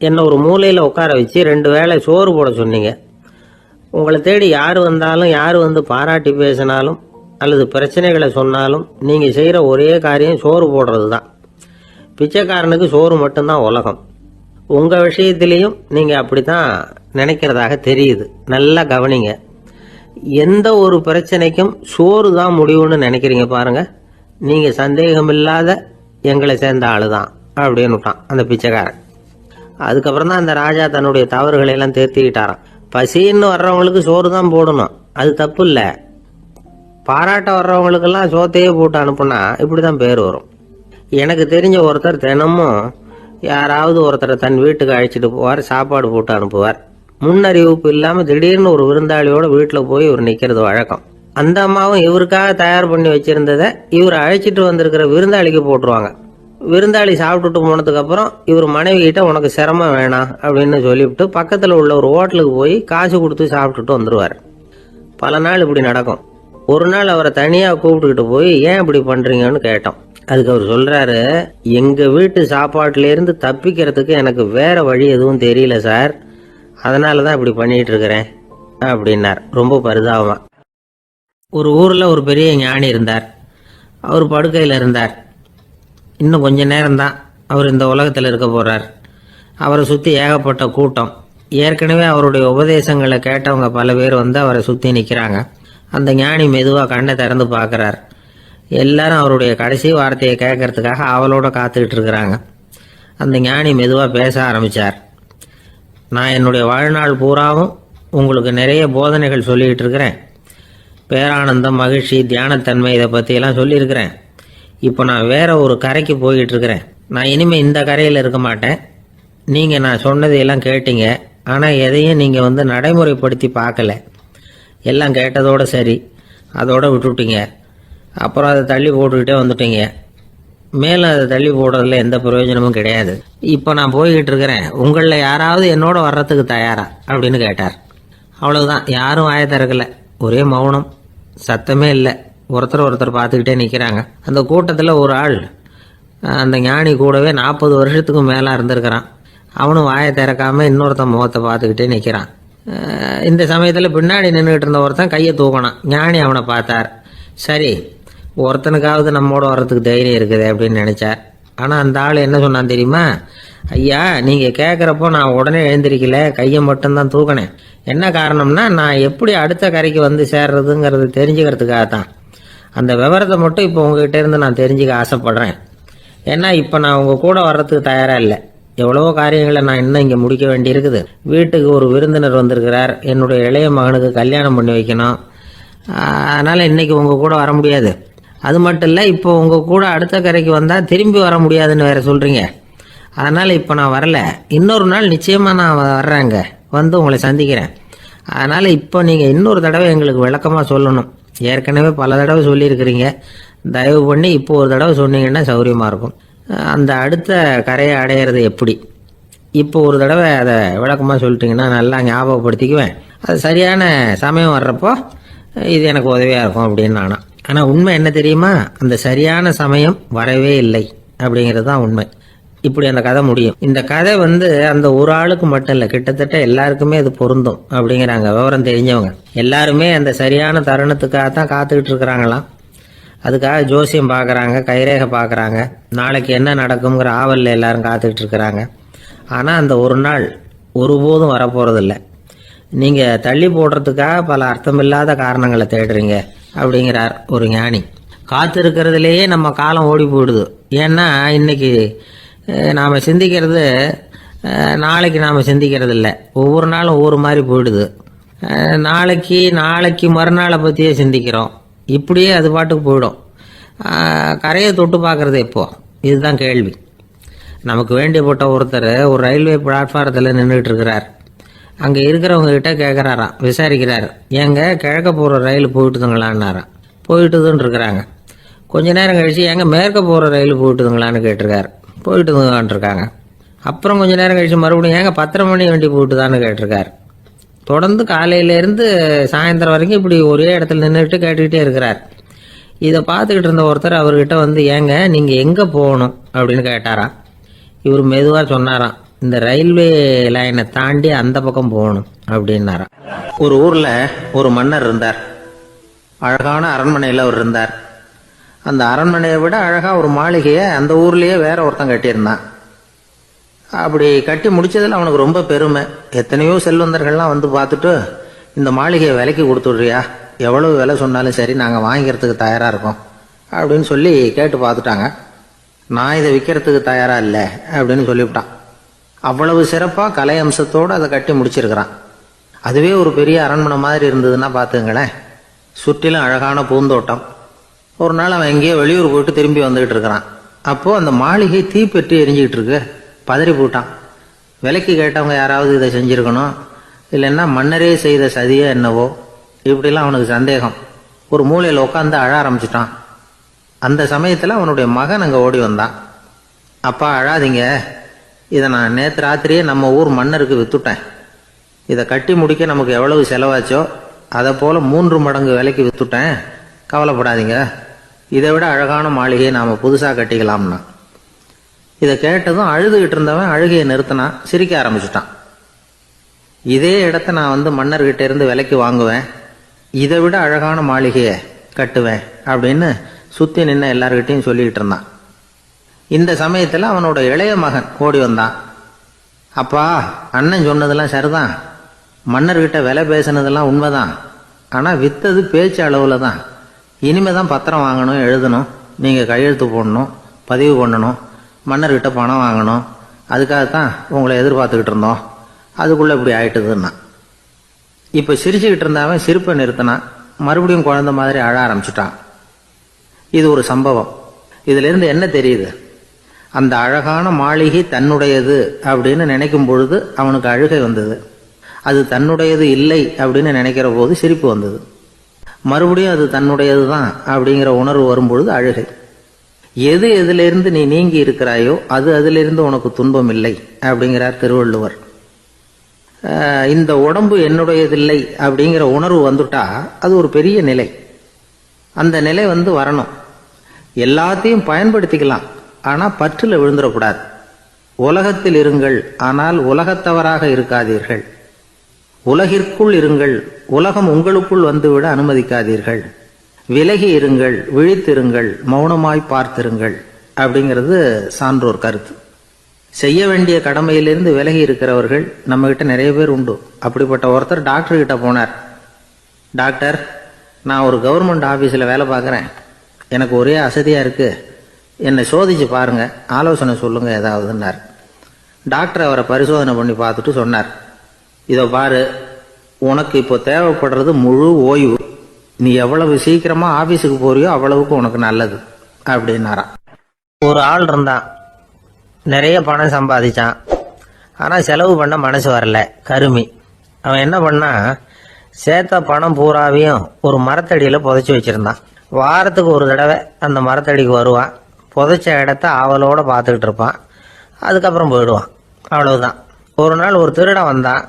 என்னை ஒரு மூலையில் உட்கார வச்சு 2 வேளை சோறு போட சொன்னீங்க. உங்களை தேடி யார் வந்தாலும், யார் பாராட்டி பேசினாலும் அல்லது பிரச்சனைகளை சொன்னாலும் நீங்கள் செய்கிற ஒரே காரியம் சோறு போடுறது தான். பிச்சைக்காரனுக்கு சோறு மட்டும்தான் உலகம். உங்கள் விஷயத்திலையும் நீங்கள் அப்படி தான் நினைக்கிறதாக தெரியுது. நல்லா கவனிங்க. எந்த ஒரு பிரச்சனைக்கும் சோறு தான் முடிவுன்னு நினைக்கிறீங்க பாருங்க. நீங்கள் சந்தேகமில்லாத எங்களை சேர்ந்த ஆளு தான் அப்படின்னுட்டான் அந்த பிச்சைக்காரன். அதுக்கப்புறம் தான் அந்த ராஜா தன்னுடைய தவறுகளை எல்லாம் தேர்த்திக்கிட்டாராம். பசின்னு வர்றவங்களுக்கு சோறு தான் போடணும், அது தப்பு இல்லை. பாராட்ட வர்றவங்களுக்கெல்லாம் சோத்தையே போட்டு அனுப்புனா இப்படி தான் பேர் வரும். எனக்கு தெரிஞ்ச ஒருத்தர் தினமும் யாராவது ஒருத்தரை தன் வீட்டுக்கு அழைச்சிட்டு போவார், சாப்பாடு போட்டு அனுப்புவார். முன்னறிவிப்பு இல்லாமல் திடீர்னு ஒரு விருந்தாளியோட வீட்டில் போய் இவர் நிற்கிறது வழக்கம். அந்த அம்மாவும் இவருக்காக தயார் பண்ணி வச்சிருந்ததை இவர் அழைச்சிட்டு வந்திருக்கிற விருந்தாளிக்கு போட்டுருவாங்க. விருந்தாளி சாப்பிட்டுட்டு போனதுக்கப்புறம் இவர் மனைவி கிட்ட உனக்கு சிரமம் வேணாம் அப்படின்னு சொல்லிவிட்டு பக்கத்தில் உள்ள ஒரு ஹோட்டலுக்கு போய் காசு கொடுத்து சாப்பிட்டுட்டு வந்துடுவார். பல நாள் இப்படி நடக்கும். ஒரு நாள் அவரை தனியாக கூப்பிட்டுக்கிட்டு போய் ஏன் இப்படி பண்ணுறீங்கன்னு கேட்டோம். அதுக்கு அவர் சொல்கிறாரு, எங்கள் வீட்டு சாப்பாட்டிலேருந்து தப்பிக்கிறதுக்கு எனக்கு வேற வழி எதுவும் தெரியல சார், அதனால தான் இப்படி பண்ணிகிட்டு இருக்கிறேன் அப்படின்னார் ரொம்ப பரிதாபமாக. ஒரு ஊரில் ஒரு பெரிய ஞானி இருந்தார். அவர் படுக்கையில் இருந்தார். இன்னும் கொஞ்ச நேரம்தான் அவர் இந்த உலகத்தில் இருக்க போகிறார். அவரை சுற்றி ஏகப்பட்ட கூட்டம். ஏற்கனவே அவருடைய உபதேசங்களை கேட்டவங்க பல பேர் வந்து அவரை சுற்றி நிற்கிறாங்க. அந்த ஞானி மெதுவாக கண்ணை திறந்து பார்க்குறார். எல்லாரும் அவருடைய கடைசி வார்த்தையை கேட்கறதுக்காக அவளோட காத்துக்கிட்டு இருக்கிறாங்க. அந்த ஞானி மெதுவாக பேச ஆரம்பித்தார். நான் என்னுடைய வாழ்நாள் பூராவும் உங்களுக்கு நிறைய போதனைகள் சொல்லிக்கிட்டு இருக்கிறேன். பேரானந்தம், மகிழ்ச்சி, தியானத்தன்மை இதை பற்றியெல்லாம் சொல்லியிருக்கிறேன். இப்போ நான் வேற ஒரு கரைக்கு போய்கிட்டு இருக்கிறேன். நான் இனிமேல் இந்த கரையில் இருக்க மாட்டேன். நீங்கள் நான் சொன்னதையெல்லாம் கேட்டீங்க, ஆனால் எதையும் நீங்கள் வந்து நடைமுறைப்படுத்தி பார்க்கல. எல்லாம் கேட்டதோடு சரி, அதோடு விட்டுவிட்டீங்க. அப்புறம் அதை தள்ளி போட்டுக்கிட்டே வந்துட்டீங்க. மேலும் அதை தள்ளி போடுறதுல எந்த பிரயோஜனமும் கிடையாது. இப்போ நான் போய்கிட்டு இருக்கிறேன். உங்களில் யாராவது என்னோட வர்றதுக்கு தயாரா அப்படின்னு கேட்டார். அவ்வளவுதான். யாரும் வாயை திறக்கல. ஒரே மௌனம், சத்தமே இல்லை. ஒருத்தர் பார்த்துக்கிட்டே நிற்கிறாங்க. அந்த கூட்டத்தில் ஒரு ஆள் அந்த ஞானி கூடவே 40 வருஷத்துக்கு மேலே இருந்திருக்கிறான். அவனும் வாயை திறக்காமல் இன்னொருத்தன் முகத்தை பார்த்துக்கிட்டே நிற்கிறான். இந்த சமயத்தில் பின்னாடி நின்றுக்கிட்டு இருந்த ஒருத்தன் கையை தூக்கினான். ஞானி அவனை பார்த்தார். சரி, ஒருத்தனுக்காவது நம்மோட வர்றதுக்கு தைரியம் இருக்குது அப்படின்னு நினச்சார். ஆனால் அந்த ஆள் என்ன சொன்னான் தெரியுமா? ஐயா, நீங்கள் கேட்குறப்போ நான் உடனே எழுந்திருக்கல, கையை மட்டும்தான் தூக்கினேன். என்ன காரணம்னா, நான் எப்படி அடுத்த கரைக்கு வந்து சேர்றதுங்கிறது தெரிஞ்சுக்கிறதுக்காக தான். அந்த விவரத்தை மட்டும் இப்போ உங்ககிட்ட இருந்து நான் தெரிஞ்சுக்க ஆசைப்படுறேன். ஏன்னா இப்போ நான் உங்கள் கூட வர்றதுக்கு தயாராக இல்லை. எவ்வளவோ காரியங்களை நான் இன்னும் இங்கே முடிக்க வேண்டியிருக்குது. வீட்டுக்கு ஒரு விருந்தினர் வந்திருக்கிறார். என்னுடைய இளைய மகனுக்கு கல்யாணம் பண்ணி வைக்கணும். அதனால் இன்றைக்கி உங்கள் கூட வர முடியாது. அது மட்டும் இல்லை, இப்போ உங்கள் கூட அடுத்த கரைக்கு வந்தால் திரும்பி வர முடியாதுன்னு வேறு சொல்கிறீங்க. அதனால் இப்போ நான் வரல. இன்னொரு நாள் நிச்சயமாக நான் வர்றேங்க, வந்து உங்களை சந்திக்கிறேன். அதனால் இப்போ நீங்கள் இன்னொரு தடவை எங்களுக்கு விளக்கமாக சொல்லணும். ஏற்கனவே பல தடவை சொல்லியிருக்கிறீங்க. தயவு பண்ணி இப்போ ஒரு தடவை சொன்னீங்கன்னா சௌகரியமாக இருக்கும். அந்த அடுத்த கரையை அடையிறது எப்படி? இப்போ ஒரு தடவை அதை விளக்கமாக சொல்லிட்டிங்கன்னா நல்லா ஞாபகப்படுத்திக்குவேன். அது சரியான சமயம் வர்றப்போ இது எனக்கு உதவியாக இருக்கும் அப்படின்னு நானா. ஆனால் உண்மை என்ன தெரியுமா? அந்த சரியான சமயம் வரவே இல்லை அப்படிங்கிறது தான் உண்மை. இப்படி அந்த கதை முடியும். இந்த கதை வந்து அந்த ஒரு ஆளுக்கு மட்டும் இல்லை, கிட்டத்தட்ட எல்லாருக்குமே அது பொருந்தும் அப்படிங்கிறாங்க விவரம் தெரிஞ்சவங்க. எல்லாருமே அந்த சரியான தருணத்துக்காக தான் காத்துக்கிட்டு இருக்கிறாங்களாம். அதுக்காக ஜோசியம் பார்க்குறாங்க, கைரேகை பார்க்குறாங்க. நாளைக்கு என்ன நடக்குங்கிற ஆவலில் எல்லாரும் காத்துக்கிட்டு இருக்கிறாங்க. ஆனால் அந்த ஒரு நாள் ஒருபோதும் வரப்போகிறதில்ல. நீங்கள் தள்ளி போடுறதுக்காக பல அர்த்தமில்லாத காரணங்களை தேடுறீங்க அப்படிங்கிறார் ஒரு ஞானி. காத்திருக்கிறதுலேயே நம்ம காலம் ஓடி போயிடுது. ஏன்னா இன்னைக்கு நாம் சிந்திக்கிறது நாளைக்கு நாம் சிந்திக்கிறது இல்லை. ஒவ்வொரு நாளும் ஒவ்வொரு மாதிரி போயிடுது. நாளைக்கு மறுநாளை பற்றியே சிந்திக்கிறோம். இப்படியே அது பாட்டுக்கு போயிடும். கரையை தொட்டு பார்க்குறது எப்போ? இதுதான் கேள்வி. நமக்கு வேண்டியப்பட்ட ஒருத்தர் ஒரு ரயில்வே பிளாட்ஃபாரத்தில் நின்றுட்டு இருக்கிறார். அங்கே இருக்கிறவங்க கிட்ட கேட்குறாராம், விசாரிக்கிறார். ஏங்க கிழக்க போகிற ரயில் போயிட்டுதுங்களான்னாராம். போயிட்டுதுன்னு இருக்கிறாங்க. கொஞ்ச நேரம் கழிச்சு ஏங்க மேற்க போகிற ரயில் போயிட்டுதுங்களான்னு கேட்டிருக்காரு. போயிட்டுதுங்களான் இருக்காங்க. அப்புறம் கொஞ்ச நேரம் கழிச்சு மறுபடியும் ஏங்க 10:30 மணி வண்டி போயிட்டுதான்னு கேட்டிருக்காரு. தொடர்ந்து காலையிலேருந்து சாயந்தரம் வரைக்கும் இப்படி ஒரே இடத்துல நின்றுட்டு கேட்டுக்கிட்டே இருக்கிறார். இதை பார்த்துக்கிட்டு இருந்த ஒருத்தர் அவர்கிட்ட வந்து, ஏங்க நீங்கள் எங்கே போகணும் அப்படின்னு கேட்டாராம். இவர் மெதுவாக சொன்னாராம், இந்த ரயில்வே லைனை தாண்டி அந்த பக்கம் போகணும் அப்படின்னாராம். ஒரு ஊரில் ஒரு மன்னர் இருந்தார். அழகான அரண்மனையில் அவர் இருந்தார். அந்த அரண்மனையை விட அழகாக ஒரு மாளிகையை அந்த ஊர்லேயே வேற ஒருத்தன் கட்டியிருந்தான். அப்படி கட்டி முடிச்சதில் அவனுக்கு ரொம்ப பெருமை. எத்தனையோ செல்வந்தர்கள்லாம் வந்து பார்த்துட்டு, இந்த மாளிகையை விலைக்கு கொடுத்துட்றியா, எவ்வளவு விலை சொன்னாலும் சரி நாங்கள் வாங்கிக்கிறதுக்கு தயாராக இருக்கோம் அப்படின்னு சொல்லி கேட்டு பார்த்துட்டாங்க. நான் இதை விற்கிறதுக்கு தயாராக இல்லை அப்படின்னு சொல்லிவிட்டான். அவ்வளவு சிறப்பாக கலை அம்சத்தோடு அதை கட்டி முடிச்சிருக்கிறான். அதுவே ஒரு பெரிய அரண்மனை மாதிரி இருந்ததுன்னா பார்த்துங்களேன். சுற்றிலும் அழகான பூந்தோட்டம். ஒரு நாள் அவன் எங்கேயோ வெளியூர் போயிட்டு திரும்பி வந்துகிட்டு இருக்கிறான். அப்போது அந்த மாளிகை தீப்பெட்டி எரிஞ்சிக்கிட்டு இருக்கு. பதறி போட்டான். விலைக்கு கேட்டவங்க யாராவது இதை செஞ்சுருக்கணும், இல்லைன்னா மன்னரே செய்த சதியே என்னவோ, இப்படிலாம் அவனுக்கு சந்தேகம். ஒரு மூலையில் உட்காந்து அழ ஆரம்பிச்சிட்டான். அந்த சமயத்தில் அவனுடைய மகன் அங்கே ஓடி வந்தான். அப்பா அழாதீங்க, இதை நான் நேற்று ராத்திரியே நம்ம ஊர் மன்னருக்கு விற்றுட்டேன். இதை கட்டி முடிக்க நமக்கு எவ்வளவு செலவாச்சோ அதை போல் 3 மடங்கு விலைக்கு விற்றுட்டேன். கவலைப்படாதீங்க, இதை விட அழகான மாளிகையை நாம் புதுசாக கட்டிக்கலாம்னா. இதை கேட்டதும் அழுதுகிட்டு இருந்தவன் அழுகையை நிறுத்தினான், சிரிக்க ஆரம்பிச்சிட்டான். இதே இடத்த நான் வந்து மன்னர்கிட்ட இருந்து விலைக்கு வாங்குவேன், இதை விட அழகான மாளிகையை கட்டுவேன் அப்படின்னு சுற்றி நின்று எல்லார்கிட்டையும் சொல்லிக்கிட்டு இருந்தான். இந்த சமயத்தில் அவனோட இளைய மகன் ஓடி வந்தான். அப்பா, அண்ணன் சொன்னதெல்லாம் சரிதான், மன்னர்கிட்ட விலை பேசினதெல்லாம் உண்மைதான், ஆனால் விற்றது பேச்சு அளவில் தான். இனிமே தான் பத்திரம் வாங்கணும், எழுதணும், நீங்கள் கையெழுத்து போடணும், பதிவு பண்ணணும், மன்னர்கிட்ட பணம் வாங்கணும். அதுக்காகத்தான் உங்களை எதிர்பார்த்துக்கிட்டு இருந்தோம். அதுக்குள்ளே இப்படி ஆயிட்டுதுன்னா. இப்போ சிரிச்சுக்கிட்டு இருந்தவன் சிரிப்பை நிறுத்தினான். மறுபடியும் குழந்தை மாதிரி அழ ஆரம்பிச்சுட்டான். இது ஒரு சம்பவம். இதிலிருந்து என்ன தெரியுது? அந்த அழகான மாளிகை தன்னுடையது அப்படின்னு நினைக்கும் பொழுது அவனுக்கு அழுகை வந்தது. அது தன்னுடையது இல்லை அப்படின்னு நினைக்கிற போது சிரிப்பு வந்தது. மறுபடியும் அது தன்னுடையது தான் அப்படிங்கிற உணர்வு வரும்பொழுது அழுகை. எது எதிலிருந்து நீ நீங்கி இருக்கிறாயோ அது அதிலிருந்து உனக்கு துன்பம் இல்லை அப்படிங்கிறார் திருவள்ளுவர். இந்த உடம்பு என்னுடையதில்லை அப்படிங்கிற உணர்வு வந்துட்டா அது ஒரு பெரிய நிலை. அந்த நிலை வரணும். எல்லாத்தையும் பயன்படுத்திக்கலாம், ஆனால் பற்றில் விழுந்துடக்கூடாது. உலகத்தில் இருங்கள், ஆனால் உலகத்தவராக இருக்காதீர்கள். உலகிற்குள் இருங்கள், உலகம் உங்களுக்குள் வந்துவிட அனுமதிக்காதீர்கள். விலகி இருங்கள், விழித்திருங்கள், மௌனமாய் பார்த்திருங்கள் அப்படிங்கிறது சான்றோர் கருத்து. செய்ய வேண்டிய கடமையிலிருந்து விலகி இருக்கிறவர்கள் நம்மகிட்ட நிறைய பேர் உண்டு. அப்படிப்பட்ட ஒருத்தர் டாக்டர் கிட்ட போனார். டாக்டர், நான் ஒரு கவர்மெண்ட் ஆஃபீஸில் வேலை பார்க்குறேன், எனக்கு ஒரே அசதியாக இருக்குது, என்னை சோதிச்சு பாருங்க, ஆலோசனை சொல்லுங்க ஏதாவதுன்னார். டாக்டர் அவரை பரிசோதனை பண்ணி பார்த்துட்டு சொன்னார், இதோ பாரு, உனக்கு இப்போ தேவைப்படுறது முழு ஓய்வு. நீ எவ்வளவு சீக்கிரமா ஆபீஸுக்கு போறியோ அவ்வளவுக்கு உனக்கு நல்லது அப்படின்னாராம். ஒரு ஆள் இருந்தான், நிறைய பணம் சம்பாதிச்சான், ஆனால் செலவு பண்ண மனசு வரல, கருமி. அவன் என்ன பண்ணா, சேர்த்த பணம் பூராவையும் ஒரு மரத்தடியில் புதைச்சி வச்சிருந்தான். வாரத்துக்கு ஒரு தடவை அந்த மரத்தடிக்கு வருவான், புதைச்ச இடத்த ஆவலோடு பார்த்துக்கிட்டு இருப்பான், அதுக்கப்புறம் போயிடுவான். அவ்வளவுதான். ஒரு நாள் ஒரு திருடன் வந்தான்.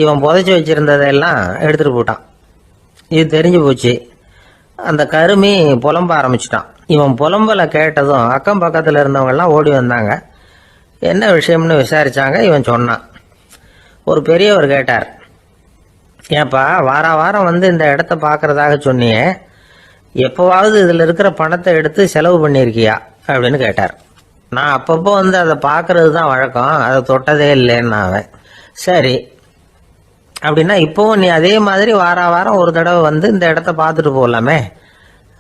இவன் புதைச்சி வச்சிருந்ததெல்லாம் எடுத்துகிட்டு போட்டான். இது தெரிஞ்சு போச்சு. அந்த கருமி புலம்ப ஆரம்பிச்சிட்டான். இவன் புலம்பலை கேட்டதும் அக்கம் பக்கத்தில் இருந்தவங்கெல்லாம் ஓடி வந்தாங்க. என்ன விஷயம்னு விசாரிச்சாங்க. இவன் சொன்னான். ஒரு பெரியவர் கேட்டார், ஏப்பா, வாரம் இந்த இடத்த பார்க்கறதாக சொன்னியே, எப்போவாவது இதில் இருக்கிற பணத்தை எடுத்து செலவு பண்ணியிருக்கியா அப்படின்னு கேட்டார். நான் அப்பப்போ அதை பார்க்கறது தான் வழக்கம், அதை தொட்டதே இல்லைன்னு அவன். சரி, அப்படின்னா இப்போவும் நீ அதே மாதிரி வாரம் ஒரு தடவை இந்த இடத்த பார்த்துட்டு போகலாமே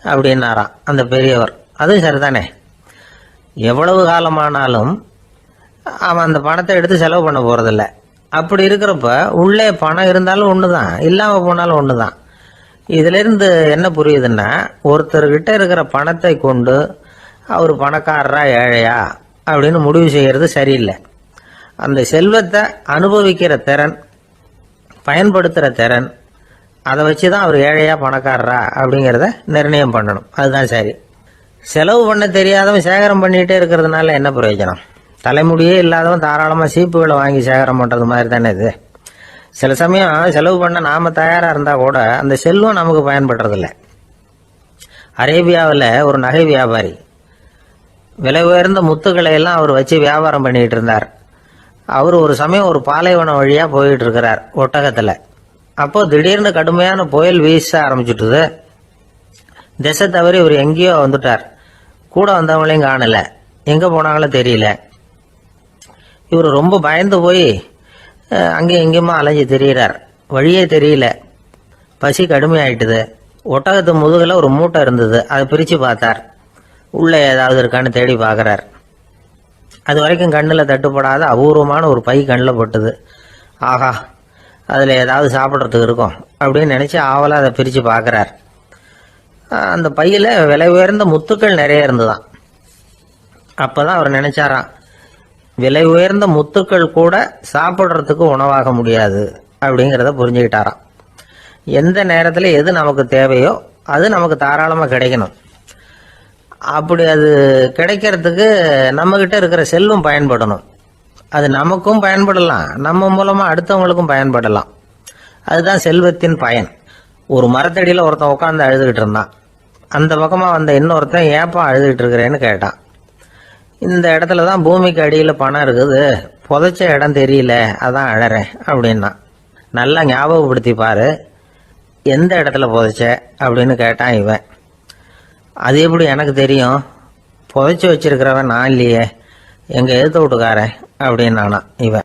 அப்படின்னாராம் அந்த பெரியவர். அதுவும் சரிதானே, எவ்வளவு காலமானாலும் அவன் அந்த பணத்தை எடுத்து செலவு பண்ண போகிறதில்ல. அப்படி இருக்கிறப்ப உள்ளே பணம் இருந்தாலும் ஒன்று தான், இல்லாமல் போனாலும் ஒன்று தான். இதிலிருந்து என்ன புரியுதுன்னா, ஒருத்தர்கிட்ட இருக்கிற பணத்தை கொண்டு அவர் பணக்காரரா ஏழையா அப்படின்னு முடிவு செய்கிறது சரியில்லை. அந்த செல்வத்தை அனுபவிக்கிற திறன், பயன்படுத்துகிற திறன், அதை வச்சு தான் அவர் ஏழையா பணக்காரரா அப்படிங்கிறத நிர்ணயம் பண்ணணும். அதுதான் சரி. செலவு பண்ண தெரியாதவன் சேகரம் பண்ணிகிட்டே இருக்கிறதுனால என்ன பிரயோஜனம்? தலைமுடியே இல்லாதவன் தாராளமாக சீப்புகளை வாங்கி சேகரம் பண்ணுறது மாதிரி தானே இது. சில சமயம் செலவு பண்ண நாம் தயாராக இருந்தால் கூட அந்த செல்வம் நமக்கு பயன்படுறதில்ல. அரேபியாவில் ஒரு நகை வியாபாரி விலை உயர்ந்த முத்துக்களை எல்லாம் அவர் வச்சு வியாபாரம் பண்ணிகிட்டு இருந்தார். அவர் ஒரு சமயம் ஒரு பாலைவனம் வழியாக போயிட்டு இருக்கிறார் ஒட்டகத்தில். அப்போ திடீர்னு கடுமையான புயல் வீச ஆரம்பிச்சுட்டுது. திசை தவறி இவர் எங்கேயோ வந்துட்டார். கூட வந்தவங்களையும் காணல, எங்கே போனாங்களோ தெரியல. இவர் ரொம்ப பயந்து போய் அங்கேயும் எங்கேயுமா அலைஞ்சு திரியிறார். வழியே தெரியல. பசி கடுமையாயிட்டுது. ஒட்டகத்து முதுகில் ஒரு மூட்டை இருந்தது, அதை பிரித்து பார்த்தார். உள்ளே ஏதாவது இருக்கான்னு தேடி பார்க்குறார். அது வரைக்கும் கண்ணில் தட்டுப்படாத அபூர்வமான ஒரு பை கண்ணில் பட்டுது. ஆஹா, அதில் ஏதாவது சாப்பிட்றதுக்கு இருக்கும் அப்படின்னு நினச்சி ஆவலாக அதை பிரித்து பார்க்குறார். அந்த பையில் விலை உயர்ந்த முத்துக்கள் நிறைய இருந்துதான். அப்போ தான் அவர் நினச்சாராம், விலை உயர்ந்த முத்துக்கள் கூட சாப்பிட்றதுக்கு உணவாக முடியாது அப்படிங்கிறத புரிஞ்சுக்கிட்டாராம். எந்த நேரத்தில் எது நமக்கு தேவையோ அது நமக்கு தாராளமாக கிடைக்கணும். அப்படி அது கிடைக்கிறதுக்கு நம்மக்கிட்ட இருக்கிற செல்வம் பயன்படணும். அது நமக்கும் பயன்படலாம், நம்ம மூலமாக அடுத்தவங்களுக்கும் பயன்படலாம். அதுதான் செல்வத்தின் பயன். ஒரு மரத்தடியில் ஒருத்தன் உட்காந்து அழுதுகிட்டு இருந்தான். அந்த பக்கமாக வந்த இன்னொருத்தன், ஏப்பா அழுதுகிட்டு இருக்கிறேன்னு கேட்டான். இந்த இடத்துல தான் பூமிக்கு அடியில் பணம் இருக்குது, புதைச்ச இடம் தெரியல, அதான் அழறேன் அப்படின்னா. நல்லா ஞாபகப்படுத்தி பாரு, எந்த இடத்துல புதைச்ச அப்படின்னு கேட்டான் இவன். அது எப்படி எனக்கு தெரியும், புதைச்சி வச்சிருக்கிறவன் நான் இல்லையே, எங்கள் எதிர்த்த வீட்டுக்காரன் அப்படின்னு நானா இவன்.